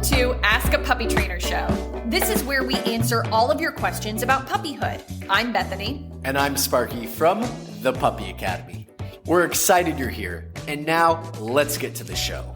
to Ask a Puppy Trainer Show. This is where we answer all of your questions about puppyhood. I'm Bethany. And I'm Sparky from the Puppy Academy. We're excited you're here. And now, let's get to the show.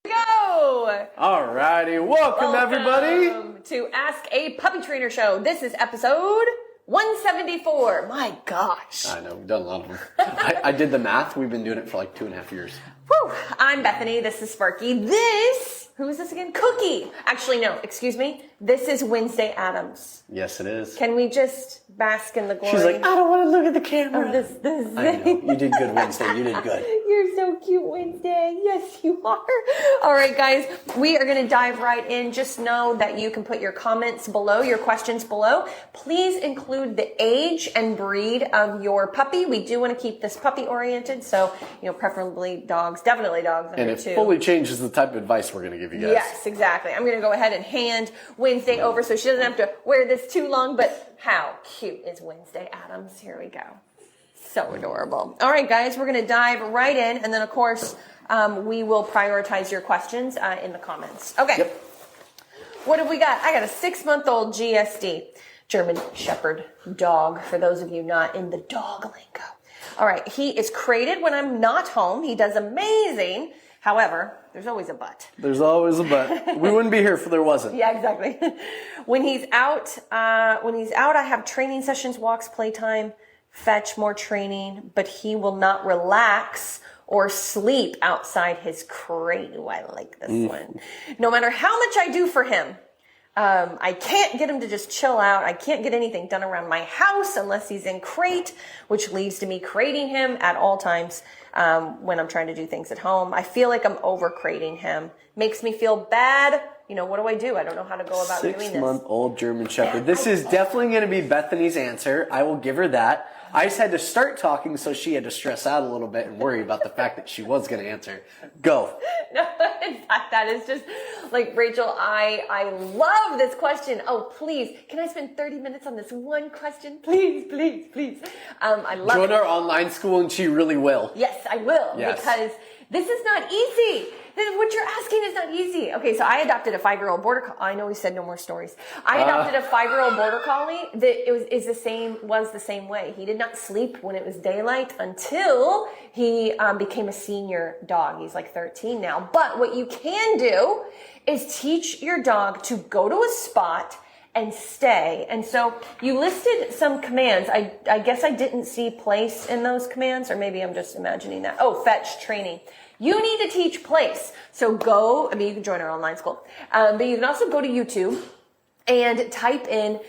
Go! Alrighty, welcome everybody to Ask a Puppy Trainer Show. This is episode 174. My gosh. I know, we've done a lot of them. I did the math. We've been doing it for like 2.5 years. Whew. I'm Bethany. This is Sparky. Who is this again? Cookie. Actually, no, excuse me. This is Wednesday Adams. Yes, it is. Can we just bask in the glory? She's like, I don't want to look at the camera. This. I know. You did good, Wednesday. You did good. You're so cute, Wednesday. Yes, you are. All right, guys, we are going to dive right in. Just know that you can put your comments below, your questions below. Please include the age and breed of your puppy. We do want to keep this puppy oriented, so preferably dogs, definitely dogs. And it fully changes the type of advice we're going to give you guys. Yes, exactly. I'm going to go ahead and hand Wednesday over so she doesn't have to wear this too long, but how cute is Wednesday Adams? Here we go. So adorable. All right, guys, we're going to dive right in, and then, of course, we will prioritize your questions in the comments. Okay. Yep. What have we got? I got a 6-month-old GSD, German Shepherd dog, for those of you not in the dog lingo. All right, he is crated when I'm not home. He does amazing. However, there's always a but. There's always a but. We wouldn't be here if there wasn't. Yeah, exactly. When he's out, I have training sessions, walks, playtime, fetch, more training, but he will not relax or sleep outside his crate. Ooh, I like this one. No matter how much I do for him, I can't get him to just chill out. I can't get anything done around my house unless he's in crate, which leads to me crating him at all times when I'm trying to do things at home. I feel like I'm over crating him. Makes me feel bad. What do I do? I don't know how to go about doing this. 6-month-old German Shepherd. This is definitely going to be Bethany's answer. I will give her that. I just had to start talking, so she had to stress out a little bit and worry about the fact that she was going to answer. Go. No, in fact, that is just like, Rachel, I love this question. Oh, please, can I spend 30 minutes on this one question? Please, please, please. I love it. Join our online school, and she really will. Yes, I will. Yes. Because this is not easy. What you're asking is not easy. Okay, so I adopted a 5-year-old border collie. I know we said no more stories. I adopted a 5-year-old border collie that was the same way. He did not sleep when it was daylight until he became a senior dog. He's like 13 now. But what you can do is teach your dog to go to a spot and stay. And so you listed some commands. I guess I didn't see place in those commands, or maybe I'm just imagining that. Oh, fetch, training. You need to teach place. So you can join our online school. But you can also go to YouTube and type in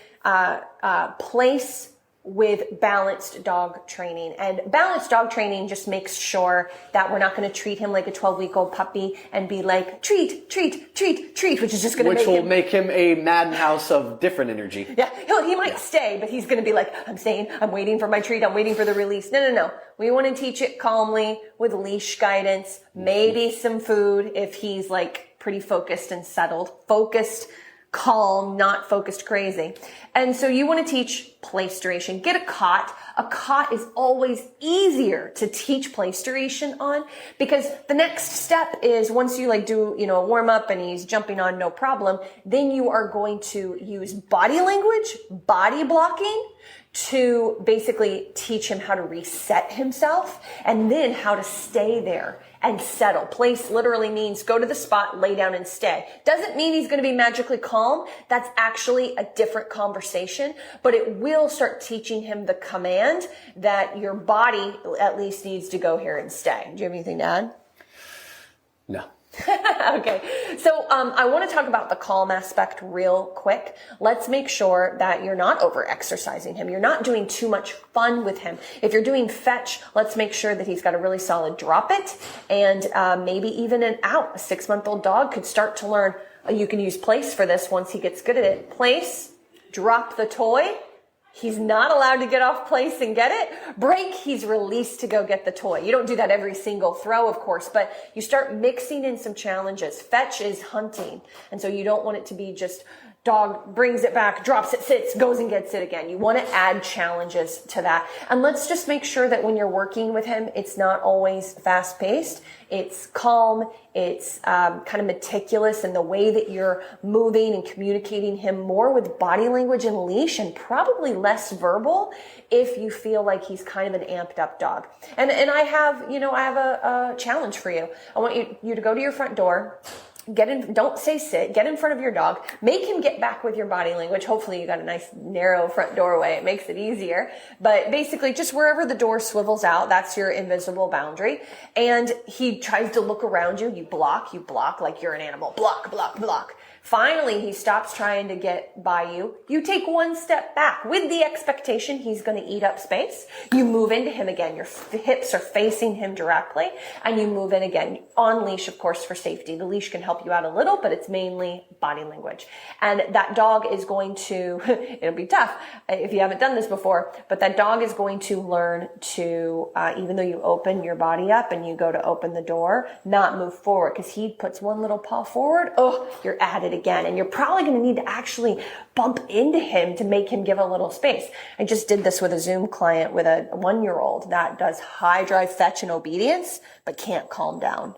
place with balanced dog training. And balanced dog training just makes sure that we're not going to treat him like a 12-week-old puppy and be like, treat, treat, treat, treat, which is just going to make him a madhouse of different energy. Yeah, he might stay, but he's going to be like, I'm staying, I'm waiting for my treat, I'm waiting for the release. No. We want to teach it calmly with leash guidance, maybe some food if he's like pretty focused and settled. Focused, calm, not focused crazy. And so you want to teach place duration. Get a cot. A cot is always easier to teach place duration on, because the next step is, once you do, a warm up and he's jumping on no problem, then you are going to use body language, body blocking, to basically teach him how to reset himself, and then how to stay there and settle. Place literally means go to the spot, lay down and stay. Doesn't mean he's going to be magically calm. That's actually a different conversation, but it will start teaching him the command that your body at least needs to go here and stay. Do you have anything to add? No. Okay, so I want to talk about the calm aspect real quick. Let's make sure that you're not over-exercising him. You're not doing too much fun with him. If you're doing fetch, let's make sure that he's got a really solid drop it, and maybe even an out. A 6-month-old dog could start to learn, you can use place for this once he gets good at it. Place, drop the toy. He's not allowed to get off place and get it. Break, he's released to go get the toy. You don't do that every single throw, of course, but you start mixing in some challenges. Fetch is hunting, and so you don't want it to be just Dog brings it back, drops it, sits, goes and gets it again. You want to add challenges to that. And let's just make sure that when you're working with him, it's not always fast paced. It's calm. It's kind of meticulous in the way that you're moving and communicating him more with body language and leash, and probably less verbal if you feel like he's kind of an amped up dog. And I have a challenge for you. I want you to go to your front door. Get in, don't say sit, get in front of your dog, make him get back with your body language. Hopefully you got a nice narrow front doorway. It makes it easier. But basically just wherever the door swivels out, that's your invisible boundary. And he tries to look around you. You block like you're an animal. Block, block, block. Finally, he stops trying to get by you. You take one step back with the expectation he's going to eat up space. You move into him again. Your hips are facing him directly, and you move in again. On leash, of course, for safety. The leash can help you out a little, but it's mainly body language. And that dog is going to, it'll be tough if you haven't done this before, but that dog is going to learn to, even though you open your body up and you go to open the door, not move forward, because he puts one little paw forward. Oh, you're at it again. And you're probably going to need to actually bump into him to make him give a little space. I just did this with a Zoom client with a 1-year-old that does high drive fetch and obedience, but can't calm down.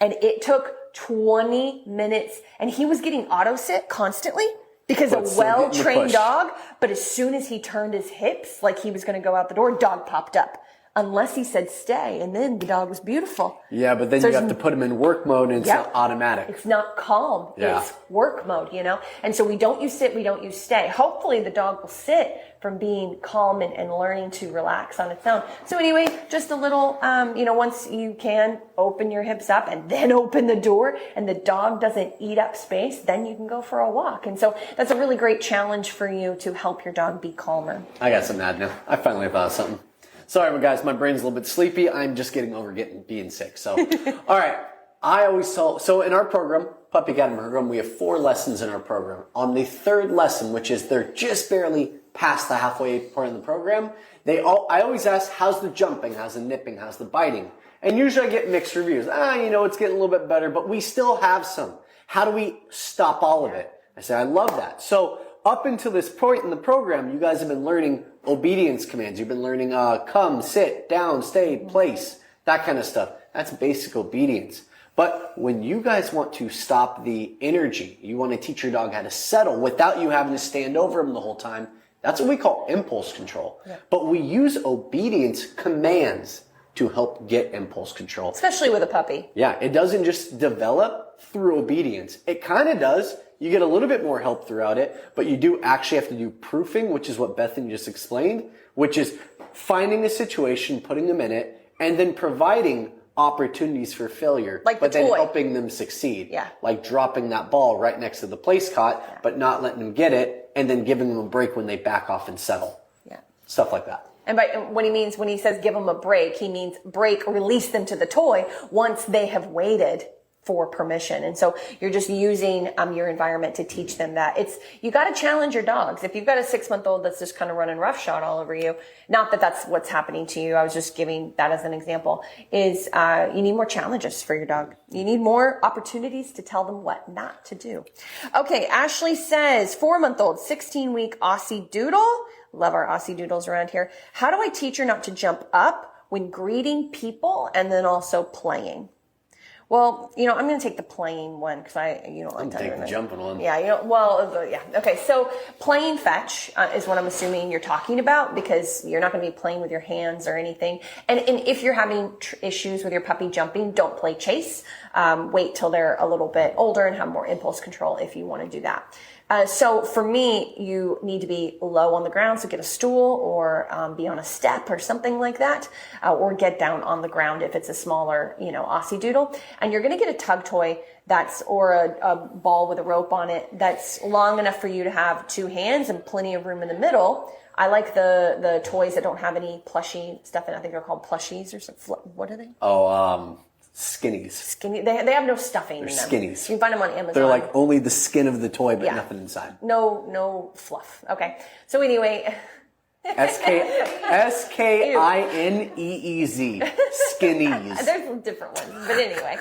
And it took 20 minutes, and he was getting auto sit constantly because a well-trained dog. But as soon as he turned his hips, like he was going to go out the door, dog popped up. Unless he said stay, and then the dog was beautiful. Yeah, but then you have to put him in work mode, and it's not automatic. It's not calm. Yeah. It's work mode, And so we don't use sit, we don't use stay. Hopefully the dog will sit from being calm and learning to relax on its own. So anyway, just a little, once you can open your hips up and then open the door and the dog doesn't eat up space, then you can go for a walk. And so that's a really great challenge for you to help your dog be calmer. I got something to add now. I finally thought of something. Sorry, guys, my brain's a little bit sleepy. I'm just getting over being sick. So, all right. I always so in our program, Puppy Academy program, we have 4 lessons in our program. On the 3rd lesson, which is they're just barely past the halfway point of the program, I always ask, how's the jumping? How's the nipping? How's the biting? And usually I get mixed reviews. It's getting a little bit better, but we still have some. How do we stop all of it? I say, I love that. So up until this point in the program, you guys have been learning obedience commands. You've been learning come, sit, down, stay, place, that kind of stuff. That's basic obedience. But when you guys want to stop the energy, you want to teach your dog how to settle without you having to stand over him the whole time, that's what we call impulse control. Yeah. But we use obedience commands to help get impulse control. Especially with a puppy. Yeah, it doesn't just develop through obedience. It kind of does. You get a little bit more help throughout it, but you do actually have to do proofing, which is what Bethany just explained, which is finding a situation, putting them in it, and then providing opportunities for failure, but then helping them succeed. Yeah. Like dropping that ball right next to the place cot, but not letting them get it, and then giving them a break when they back off and settle. Yeah. Stuff like that. And when he says give them a break, he means break, release them to the toy once they have waited for permission. And so you're just using your environment to teach them that. You got to challenge your dogs. If you've got a 6-month-old that's just kind of running roughshod all over you, not that that's what's happening to you, I was just giving that as an example, is you need more challenges for your dog. You need more opportunities to tell them what not to do. Okay, Ashley says, 4-month-old, 16-week Aussiedoodle. Love our Aussiedoodles around here. How do I teach her not to jump up when greeting people and then also playing? Well, I'm going to take the playing one because you don't like to take the jumping one. Yeah, yeah. Okay, so playing fetch is what I'm assuming you're talking about, because you're not going to be playing with your hands or anything. And if you're having issues with your puppy jumping, don't play chase. Wait till they're a little bit older and have more impulse control if you want to do that. So for me, you need to be low on the ground, so get a stool or be on a step or something like that, or get down on the ground if it's a smaller, Aussiedoodle. And you're going to get a tug toy or a ball with a rope on it that's long enough for you to have 2 hands and plenty of room in the middle. I like the toys that don't have any plushy stuff in it. I think they're called plushies or something. What are they? Skinnies. They have no stuffing in them. Skinnies. You can find them on Amazon. They're like only the skin of the toy, but nothing inside. No fluff. Okay. So anyway. Skineez. Skinnies. There's different ones. But anyway.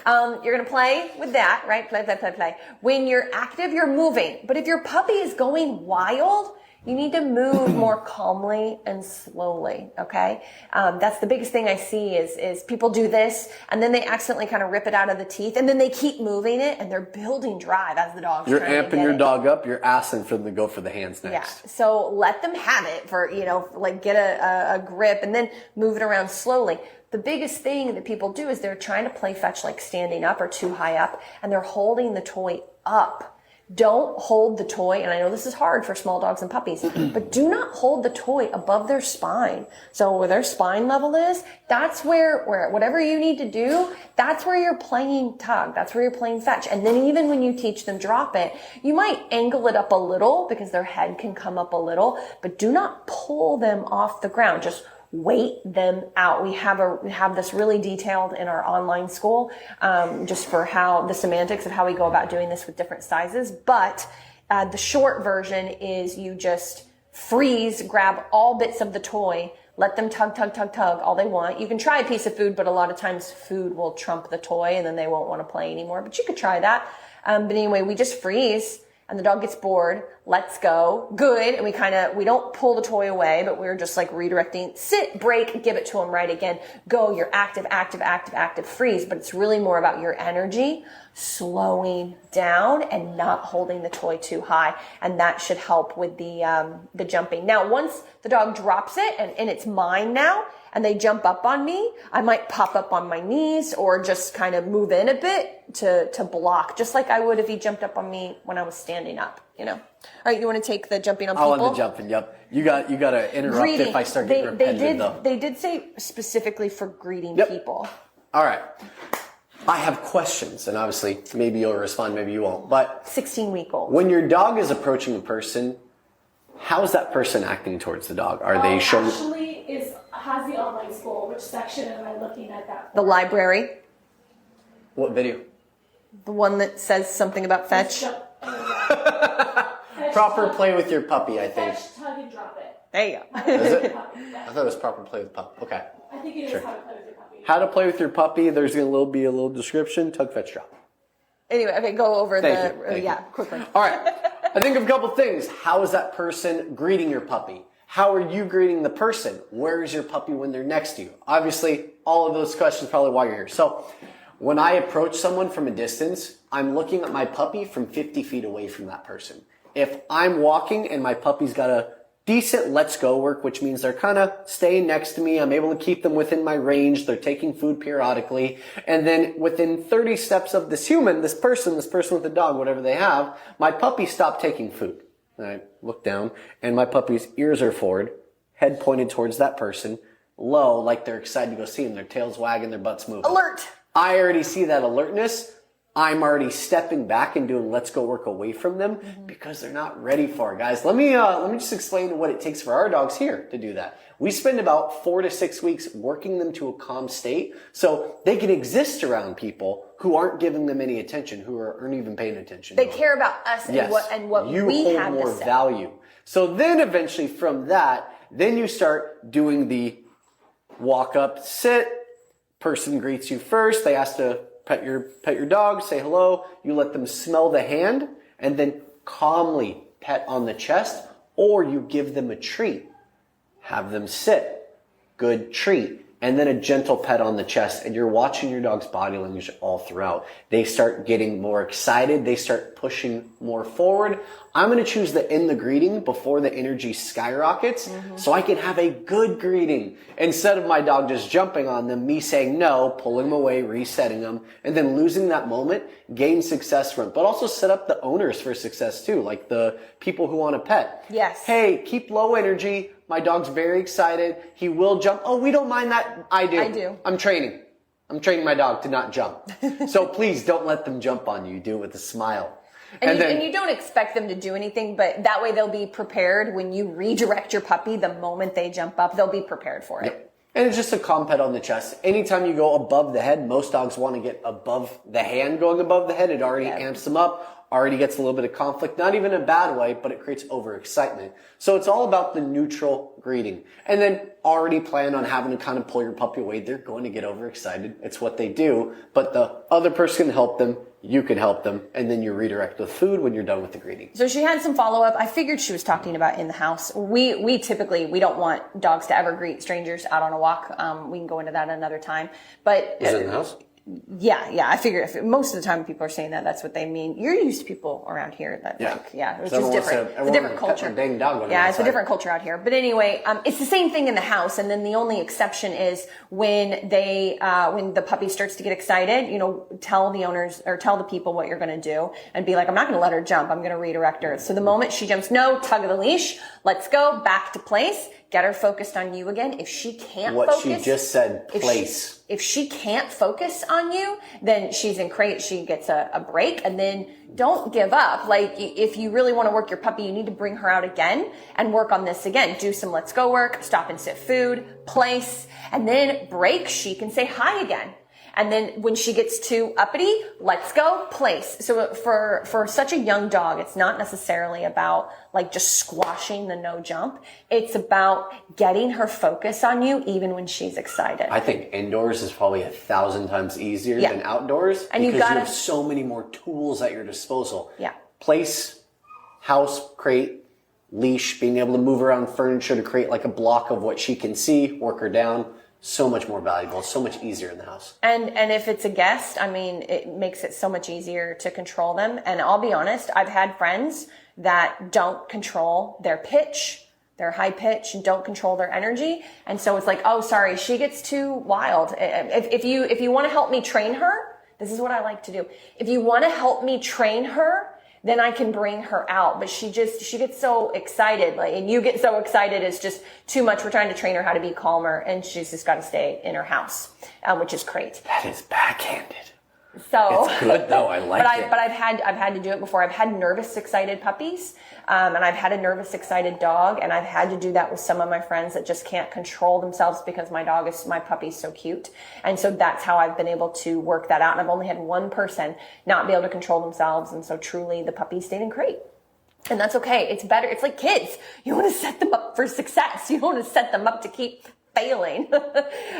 You're going to play with that, right? Play, play, play, play. When you're active, you're moving. But if your puppy is going wild, you need to move more calmly and slowly, okay? That's the biggest thing I see is people do this, and then they accidentally kind of rip it out of the teeth, and then they keep moving it, and they're building drive as the dog's You're trying to amping get your it. dog up. You're asking for them to go for the hands Yeah, next. so let them have it for, like get a grip, and then move it around slowly. The biggest thing that people do is they're trying to play fetch like standing up or too high up, and they're holding the toy up. Don't hold the toy, and I know this is hard for small dogs and puppies, but do not hold the toy above their spine. So where their spine level is, that's where whatever you need to do, that's where you're playing tug. That's where you're playing fetch. And then even when you teach them drop it, you might angle it up a little because their head can come up a little, but do not pull them off the ground. Just wait them out. We have this really detailed in our online school, just for how the semantics of how we go about doing this with different sizes. But the short version is you just freeze, grab all bits of the toy, let them tug, tug, tug, tug all they want. You can try a piece of food, but a lot of times food will trump the toy and then they won't want to play anymore. But you could try that. But anyway, we just freeze. And the dog gets bored, let's go, good, and we don't pull the toy away, but we're just like redirecting, sit, break, give it to them right again, go, you're active, active, active, active, freeze, but it's really more about your energy, slowing down and not holding the toy too high, and that should help with the jumping. Now, once the dog drops it, and it's mine now, and they jump up on me, I might pop up on my knees or just kind of move in a bit to block, just like I would if he jumped up on me when I was standing up, All right, you want to take the jumping on people? I want the jumping, yep. You got to interrupt Greeting. if I start getting repetitive, though. They did say specifically for greeting people. All right. I have questions, and obviously maybe you'll respond, maybe you won't. But 16-week-old. When your dog is approaching a person, how is that person acting towards the dog? Are they showing... Actually, has the online school. Which section am I looking at that for? The library. What video? The one that says something about fetch. Fetch, Proper tug, play with your puppy, I think. Fetch, tug, and drop it. There you go. Is it? Yeah. I thought it was proper play with pup. Okay. I think it is Sure. how to play with your puppy. How to play with your puppy. There's going to be a little description. Tug, fetch, drop. Anyway, okay, go over Thank you. quickly. All right. I think of a couple things. How is that person greeting your puppy? How are you greeting the person? Where is your puppy when they're next to you? Obviously, all of those questions probably why you're here. So when I approach someone from a distance, I'm looking at my puppy from 50 feet away from that person. If I'm walking and my puppy's got a decent let's go work, which means they're kind of staying next to me, I'm able to keep them within my range, they're taking food periodically, and then within 30 steps of this human, this person with the dog, whatever they have, my puppy stopped taking food. And I look down, and my puppy's ears are forward, head pointed towards that person, low, like they're excited to go see them, their tails wagging, their butts moving. Alert! I already see that alertness. I'm already stepping back and doing let's go work away from them because they're not ready for it, guys. Let me just explain what it takes for our dogs here to do that. We spend about 4 to 6 weeks working them to a calm state so they can exist around people who aren't giving them any attention, who aren't even paying attention. They care about us Yes. and what you we hold have more to say. value. So then eventually from that, then you start doing the walk up, sit, person greets you first, they ask to pet your dog, say hello, you let them smell the hand, and then calmly pet on the chest, or you give them a treat. Have them sit. Good treat. And then a gentle pet on the chest, and you're watching your dog's body language all throughout. They start getting more excited. They start pushing more forward. I'm going to choose the end the greeting before the energy skyrockets so I can have a good greeting instead of my dog just jumping on them, me saying no, pulling them away, resetting them, and then losing that moment, gain success from it. But also set up the owners for success too, like the people who want to pet. Yes. Hey, keep low energy. My dog's very excited. He will jump. Oh, we don't mind that. I do. I do. I'm training my dog to not jump. So please don't let them jump on you. Do it with a smile. And you don't expect them to do anything, but that way they'll be prepared when you redirect your puppy the moment they jump up. They'll be prepared for it. Yep. And it's just a calm pet on the chest. Anytime you go above the head, most dogs want to get above the hand. Going above the head, it already amps them up. already gets a little bit of conflict, not even in a bad way, but it creates overexcitement. So it's all about the neutral greeting. And then already plan on having to kind of pull your puppy away. They're going to get overexcited. It's what they do. But the other person can help them. You can help them. And then you redirect with food when you're done with the greeting. So she had some follow-up. I figured she was talking about in the house. We typically, we don't want dogs to ever greet strangers out on a walk. We can go into that another time. But Is it in the house? Yeah. I figure if most of the time people are saying that, that's what they mean. You're used to people around here that it's just different. It's a different culture. It's a different culture out here. But anyway, it's the same thing in the house. And then the only exception is when when the puppy starts to get excited, tell the owners or tell the people what you're going to do and be like, I'm not going to let her jump. I'm going to redirect her. So the moment she jumps, no, tug of the leash. Let's go back to place. Get her focused on you again. If she can't focus. What she just said, place. If she can't focus on you, then she's in crate. She gets a break, and then don't give up. Like, if you really want to work your puppy, you need to bring her out again and work on this again. Do some let's go work, stop and sit food, place, and then break. She can say hi again. And then when she gets too uppity, let's go, place. So for such a young dog, it's not necessarily about like just squashing the no jump. It's about getting her focus on you even when she's excited. I think indoors is probably 1,000 times easier than outdoors and because you have so many more tools at your disposal. Yeah. Place, house, crate, leash, being able to move around furniture to create like a block of what she can see, work her down. So much more valuable, so much easier in the house. And if it's a guest, I mean, it makes it so much easier to control them. And I'll be honest, I've had friends that don't control their pitch, their high pitch, and don't control their energy. And so it's like, oh, sorry, she gets too wild. If you want to help me train her, this is what I like to do. If you want to help me train her, then I can bring her out. But she gets so excited, and you get so excited, it's just too much. We're trying to train her how to be calmer, and she's just got to stay in her house, which is great. That is backhanded. So it's good though. I like it. But I've had to do it before. I've had nervous, excited puppies, and I've had a nervous, excited dog, and I've had to do that with some of my friends that just can't control themselves because my puppy's so cute, and so that's how I've been able to work that out. And I've only had one person not be able to control themselves, and so truly the puppy stayed in crate. And that's okay. It's better. It's like kids. You want to set them up for success. You want to set them up to keep failing.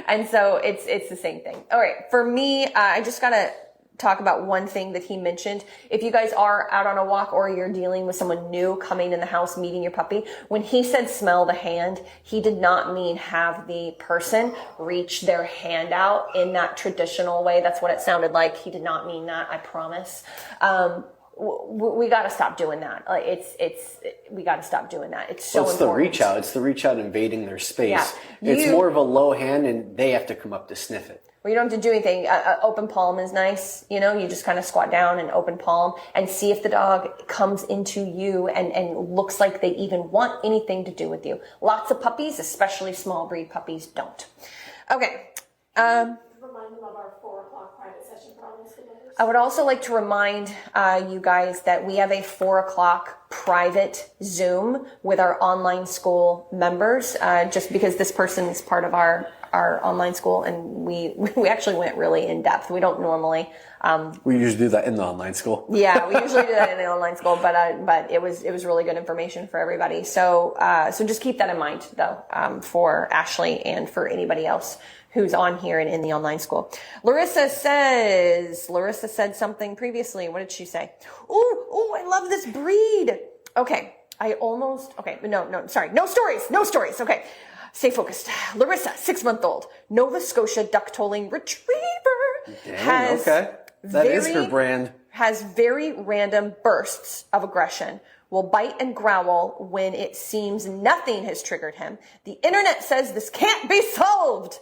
And so it's the same thing. All right. For me, I just got to talk about one thing that he mentioned. If you guys are out on a walk or you're dealing with someone new coming in the house, meeting your puppy, when he said smell the hand, he did not mean have the person reach their hand out in that traditional way. That's what it sounded like. He did not mean that. I promise. We got to stop doing that. We got to stop doing that. It's so important. It's the reach out. It's the reach out invading their space. Yeah. It's more of a low hand and they have to come up to sniff it. Well, you don't have to do anything. Open palm is nice. You just kind of squat down and open palm and see if the dog comes into you and looks like they even want anything to do with you. Lots of puppies, especially small breed puppies, don't. Okay. Remind them of our 4 o'clock private session for all school members. I would also like to remind you guys that we have a 4 o'clock private Zoom with our online school members, just because this person is part of our online school, and we actually went really in depth. We don't normally. We usually do that in the online school. Yeah, we usually do that in the online school, but it was really good information for everybody. So just keep that in mind though, for Ashley and for anybody else who's on here and in the online school. Larissa said something previously. What did she say? Oh, I love this breed. Okay. Sorry. No stories. Okay. Stay focused. Larissa, 6-month-old, Nova Scotia duck-tolling retriever. Dang, okay. That is her brand. Has very random bursts of aggression. Will bite and growl when it seems nothing has triggered him. The internet says this can't be solved.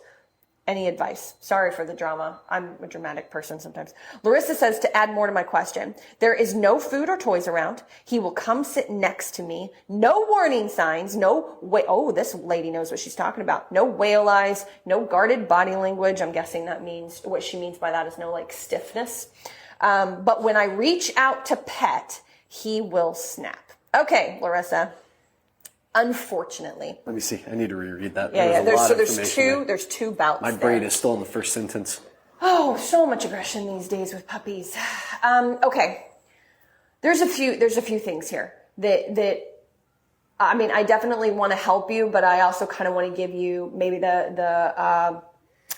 Any advice? Sorry for the drama. I'm a dramatic person sometimes. Larissa says, to add more to my question, there is no food or toys around. He will come sit next to me. No warning signs. This lady knows what she's talking about. No whale eyes. No guarded body language. I'm guessing that means, what she means by that is no stiffness. But when I reach out to pet, he will snap. Okay, Larissa. Unfortunately. Let me see. I need to reread that. There's two bouts. My brain is still in the first sentence. Oh, so much aggression these days with puppies. Okay. There's a few things here that I mean, I definitely want to help you, but I also kind of want to give you maybe the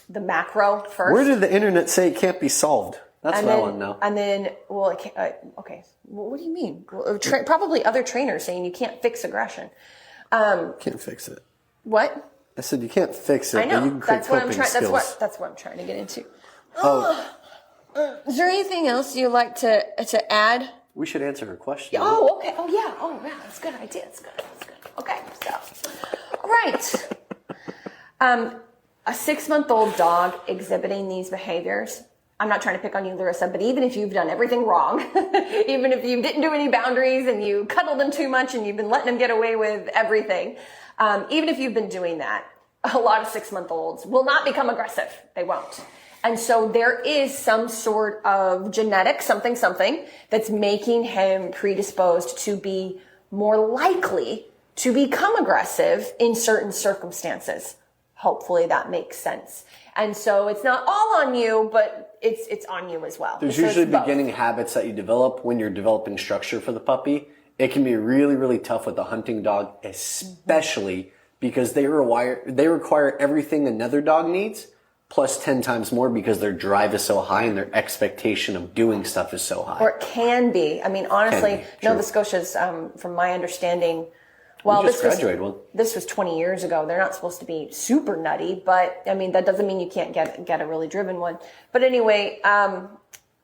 macro first. Where did the internet say it can't be solved? That's what I want to know. And then, well, it can't, okay. Well, what do you mean? Well, probably other trainers saying you can't fix aggression. Can't fix it. What? I said you can't fix it. I know. But you can create That's what I'm coping trying. skills. That's what I'm trying to get into. Oh, Is there anything else you'd like to add? we should answer her question. Oh, okay. Oh, yeah. Oh, yeah. That's a good idea. That's good. Okay. So, all right. A 6-month-old dog exhibiting these behaviors. I'm not trying to pick on you, Larissa, but even if you've done everything wrong, even if you didn't do any boundaries and you cuddled them too much and you've been letting them get away with everything, even if you've been doing that, a lot of 6-month-olds will not become aggressive. They won't. And so there is some sort of genetic something that's making him predisposed to be more likely to become aggressive in certain circumstances. Hopefully that makes sense. And so it's not all on you, but it's on you as well. There's So it's usually both. beginning habits that you develop when you're developing structure for the puppy. It can be really, really tough with a hunting dog, especially because they require everything another dog needs, plus 10 times more because their drive is so high and their expectation of doing stuff is so high. Or it can be. I mean, honestly, Nova Scotia's, from my understanding, well, You just graduated one. This was 20 years ago. They're not supposed to be super nutty, but I mean, that doesn't mean you can't get a really driven one. But anyway,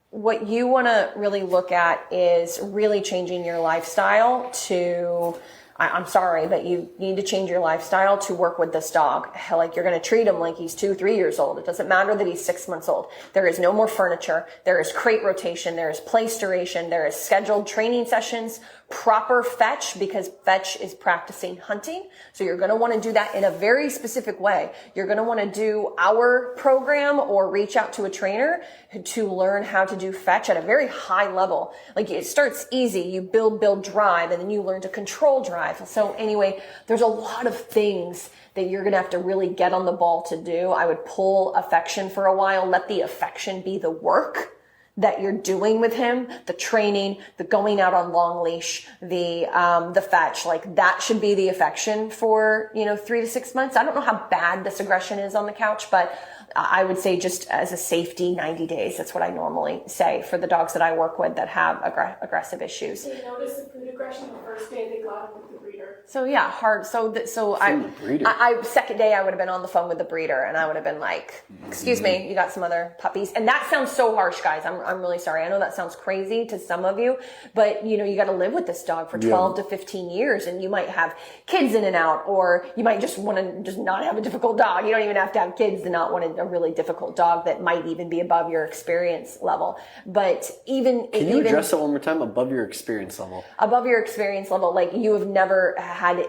what you want to really look at is really changing your lifestyle to, I'm sorry, but you need to change your lifestyle to work with this dog. Like, you're going to treat him like he's 2-3 years old. It doesn't matter that he's 6 months old. There is no more furniture. There is crate rotation. There is place duration. There is scheduled training sessions, proper fetch, because fetch is practicing hunting. So you're going to want to do that in a very specific way. You're going to want to do our program or reach out to a trainer to learn how to do fetch at a very high level. Like, it starts easy. You build drive, and then you learn to control drive. So anyway, there's a lot of things that you're going to have to really get on the ball to do. I would pull affection for a while. Let the affection be the work that you're doing with him, the training, the going out on long leash, the fetch. Like, that should be the affection for, 3 to 6 months. I don't know how bad this aggression is on the couch, but I would say just as a safety, 90 days. That's what I normally say for the dogs that I work with that have aggressive issues. They noticed the food aggression the first day they got him with the breeder. So yeah, hard. So second day I would have been on the phone with the breeder, and I would have been like, "Excuse me, you got some other puppies?" And that sounds so harsh, guys. I'm really sorry. I know that sounds crazy to some of you, but you got to live with this dog for 12 to 15 years, and you might have kids in and out, or you might just want to just not have a difficult dog. You don't even have to have kids to not want a really difficult dog that might even be above your experience level. But can you address that one more time? Above your experience level. Above your experience level, like you've never had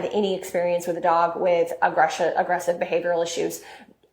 any experience with a dog with aggressive behavioral issues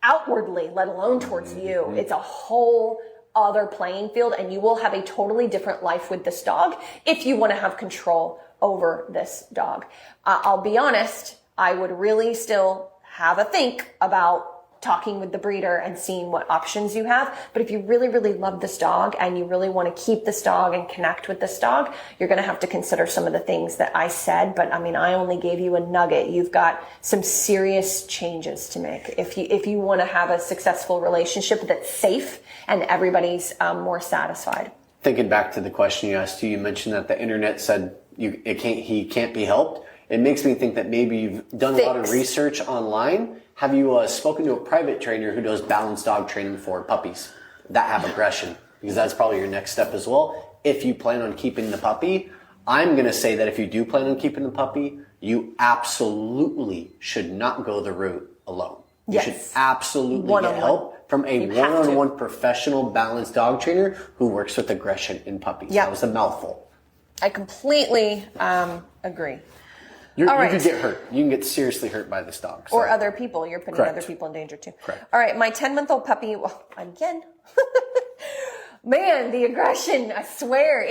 outwardly, let alone towards you. It's a whole other playing field, and you will have a totally different life with this dog if you want to have control over this dog. I'll be honest, I would really still have a think about talking with the breeder and seeing what options you have. But if you really, really love this dog and you really want to keep this dog and connect with this dog, you're going to have to consider some of the things that I said. But I mean, I only gave you a nugget. You've got some serious changes to make if you want to have a successful relationship that's safe and everybody's more satisfied. Thinking back to the question you asked, you mentioned that the internet said he can't be helped. It makes me think that maybe you've done a lot of research online. Have you spoken to a private trainer who does balanced dog training for puppies that have aggression? Because that's probably your next step as well. If you plan on keeping the puppy, I'm going to say that if you do plan on keeping the puppy, you absolutely should not go the route alone. You should absolutely get help from a one-on-one professional balanced dog trainer who works with aggression in puppies. That was a mouthful. I completely agree. You could get hurt. You can get seriously hurt by this dog. So. Or other people. You're putting other people in danger too. Correct. All right, my 10-month-old puppy, again. Man, the aggression, I swear.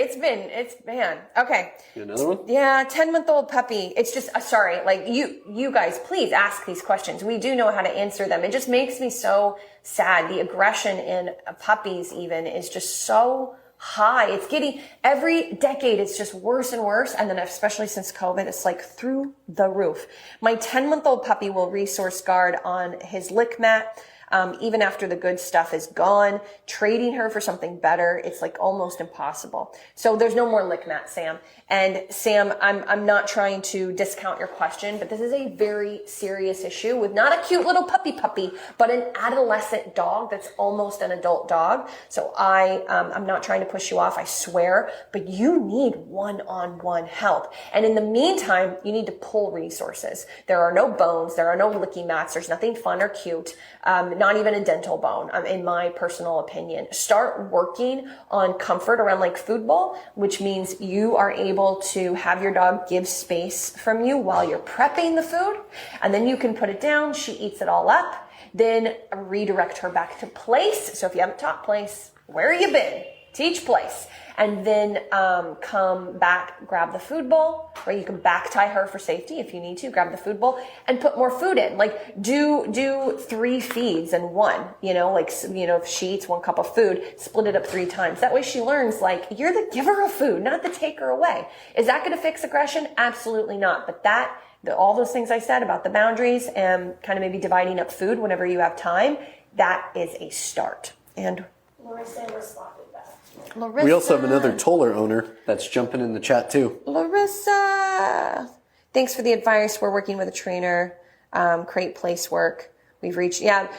Okay. Another one? Yeah, 10-month-old puppy. It's just, sorry, like you guys, please ask these questions. We do know how to answer them. It just makes me so sad. The aggression in puppies even is just so high. It's getting, every decade, it's just worse and worse. And then especially since COVID, it's like through the roof. My 10-month-old puppy will resource guard on his lick mat. Even after the good stuff is gone, trading her for something better, it's like almost impossible. So there's no more lick mat, Sam. And Sam, I'm not trying to discount your question, but this is a very serious issue with not a cute little puppy, but an adolescent dog that's almost an adult dog. So I'm not trying to push you off, I swear, but you need one-on-one help. And in the meantime, you need to pull resources. There are no bones, there are no licky mats, there's nothing fun or cute. Not even a dental bone, in my personal opinion. Start working on comfort around like food bowl, which means you are able to have your dog give space from you while you're prepping the food. And then you can put it down. She eats it all up. Then redirect her back to place. So if you haven't taught place, where you been? Teach place. And then come back, grab the food bowl, or you can back tie her for safety if you need to, grab the food bowl and put more food in. Like do 3 feeds in one, if she eats 1 cup of food, split it up 3 times. That way she learns like you're the giver of food, not the taker away. Is that going to fix aggression? Absolutely not. But all those things I said about the boundaries and kind of maybe dividing up food whenever you have time, that is a start. And Larissa responded back. Larissa. We also have another Toller owner that's jumping in the chat too. Larissa. Thanks for the advice. We're working with a trainer. Crate place work.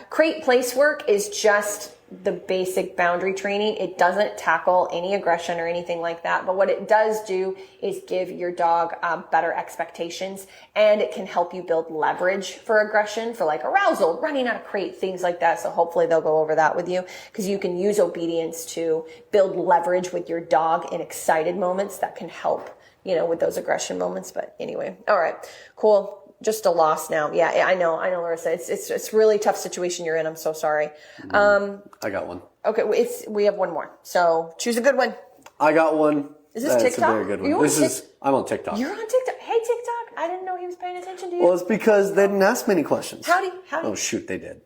Crate place work is just the basic boundary training. It doesn't tackle any aggression or anything like that. But what it does do is give your dog better expectations, and it can help you build leverage for aggression, for like arousal, running out of crate, things like that. So hopefully they'll go over that with you, because you can use obedience to build leverage with your dog in excited moments that can help, with those aggression moments. But anyway, all right, cool. Just a loss now. Yeah, I know, Larissa. It's really tough situation you're in. I'm so sorry. I got one. Okay, we have one more. So choose a good one. I got one. Is this That's TikTok? a very good one. I'm on TikTok. You're on TikTok. Hey, TikTok. I didn't know he was paying attention to you. Well, it's because they didn't ask many questions. Howdy. Oh shoot, they did.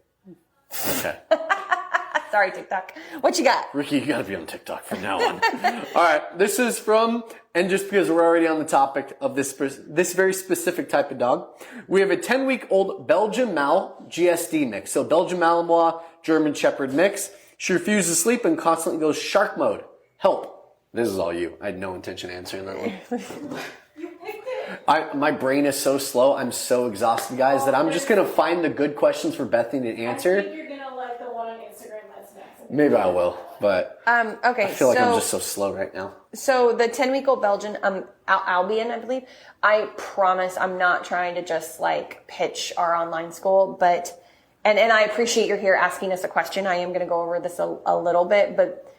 Okay. Sorry, TikTok. What you got? Ricky, you gotta be on TikTok from now on. All right, this is from, and just because we're already on the topic of this very specific type of dog, we have a 10-week-old Belgian Mal GSD mix. So Belgian Malinois, German Shepherd mix. She refuses to sleep and constantly goes shark mode. Help. This is all you. I had no intention of answering that one. You picked it. My brain is so slow. I'm so exhausted, guys, that I'm just gonna find the good questions for Bethany to answer. I think you're gonna like the one on Instagram that's next. Maybe I will, but Okay. I feel like I'm just so slow right now. So the 10-week-old Belgian, Albion, I believe. I promise I'm not trying to just like pitch our online school, but, and I appreciate you're here asking us a question. I am going to go over this a little bit, but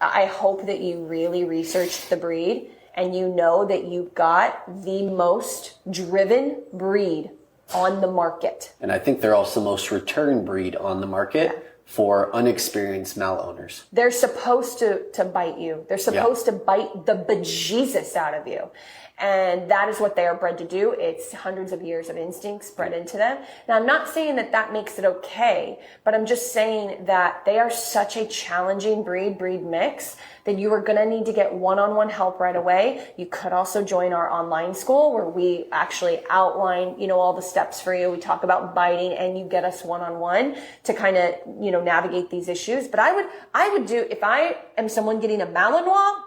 I hope that you really researched the breed and you know that you've got the most driven breed on the market. And I think they're also the most return breed on the market for unexperienced Mal owners. They're supposed to bite you. They're supposed to bite the bejesus out of you. And that is what they are bred to do. It's hundreds of years of instincts bred into them. Now, I'm not saying that makes it okay, but I'm just saying that they are such a challenging breed mix that you are going to need to get one-on-one help right away. You could also join our online school where we actually outline, all the steps for you. We talk about biting and you get us one-on-one to kind of, navigate these issues. But I would do, if I am someone getting a Malinois,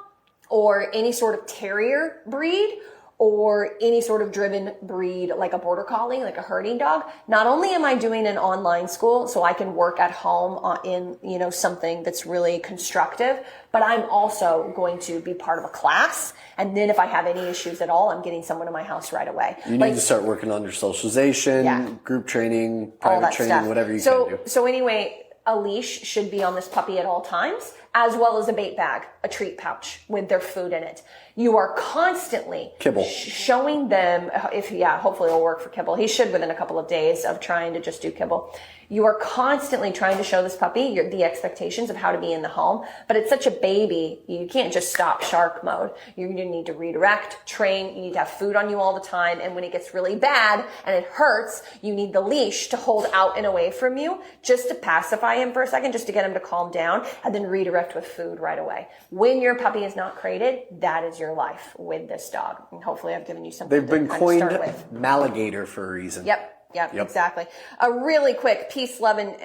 or any sort of terrier breed, or any sort of driven breed, like a border collie, like a herding dog, not only am I doing an online school so I can work at home in, something that's really constructive, but I'm also going to be part of a class. And then if I have any issues at all, I'm getting someone to my house right away. You need to start working on your socialization, group training, private training, stuff. whatever you can do. So anyway, a leash should be on this puppy at all times, as well as a bait bag, a treat pouch with their food in it. You are constantly Kibble. Showing them, hopefully it'll work for Kibble. He should within a couple of days of trying to just do Kibble. You are constantly trying to show this puppy the expectations of how to be in the home, but it's such a baby, you can't just stop shark mode. You need to redirect, train, you need to have food on you all the time, and when it gets really bad and it hurts, you need the leash to hold out and away from you just to pacify him for a second, just to get him to calm down, and then redirect redirect with food right away. When your puppy is not crated, that is your life with this dog. And hopefully I've given you something They've been to coined start with. Maligator for a reason. Yep, exactly. A really quick peace, love, and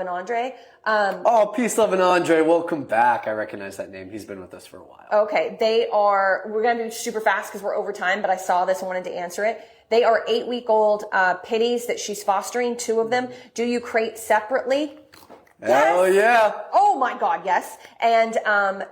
Andre. Peace, love, and Andre, welcome back. I recognize that name. He's been with us for a while. Okay, we're going to do super fast because we're over time, but I saw this and wanted to answer it. They are 8-week-old pitties that she's fostering, 2 of them. Do you crate separately? Hell yeah. Oh my God, yes. And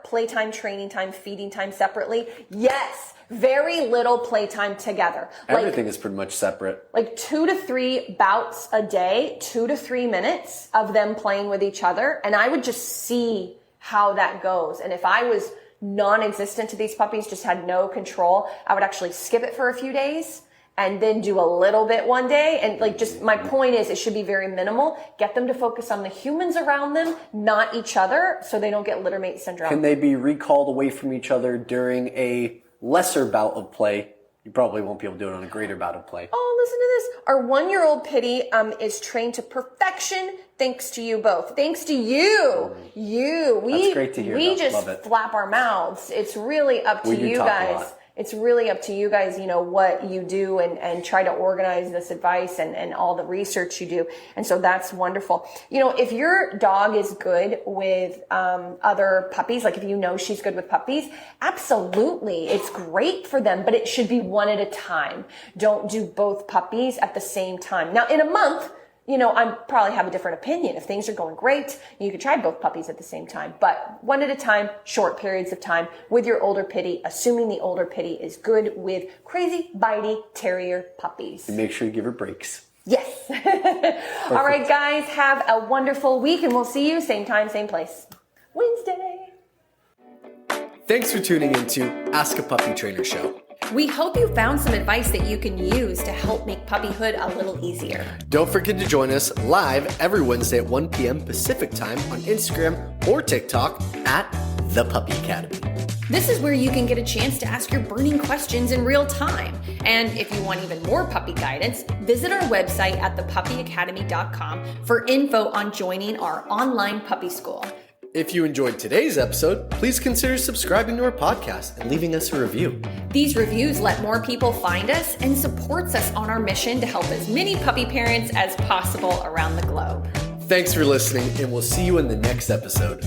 playtime, training time, feeding time separately? Yes. Very little playtime together. Everything is pretty much separate. Like 2 to 3 bouts a day, 2 to 3 minutes of them playing with each other. And I would just see how that goes. And if I was non-existent to these puppies, just had no control, I would actually skip it for a few days and then do a little bit one day. And like, just my point is it should be very minimal. Get them to focus on the humans around them, not each other, so they don't get littermate syndrome. Can they be recalled away from each other during a lesser bout of play? You probably won't be able to do it on a greater bout of play. Oh, listen to this. Our 1-year-old pitty is trained to perfection thanks to you both. Thanks to you. That's great to hear. We though. just Love it. flap our mouths. It's really up to We do you talk a guys. lot. It's really up to you guys, what you do and try to organize this advice and all the research you do. And so that's wonderful. If your dog is good with other puppies, like if she's good with puppies, absolutely. It's great for them, but it should be one at a time. Don't do both puppies at the same time. Now, in a month, I probably have a different opinion. If things are going great, you could try both puppies at the same time. But one at a time, short periods of time with your older pitty, assuming the older pitty is good with crazy, bitey terrier puppies. And make sure you give her breaks. Yes. All right, guys, have a wonderful week, and we'll see you same time, same place, Wednesday. Thanks for tuning into Ask a Puppy Trainer Show. We hope you found some advice that you can use to help make puppyhood a little easier. Don't forget to join us live every Wednesday at 1 p.m. Pacific time on Instagram or TikTok at The Puppy Academy. This is where you can get a chance to ask your burning questions in real time. And if you want even more puppy guidance, visit our website at thepuppyacademy.com for info on joining our online puppy school. If you enjoyed today's episode, please consider subscribing to our podcast and leaving us a review. These reviews let more people find us and supports us on our mission to help as many puppy parents as possible around the globe. Thanks for listening, and we'll see you in the next episode.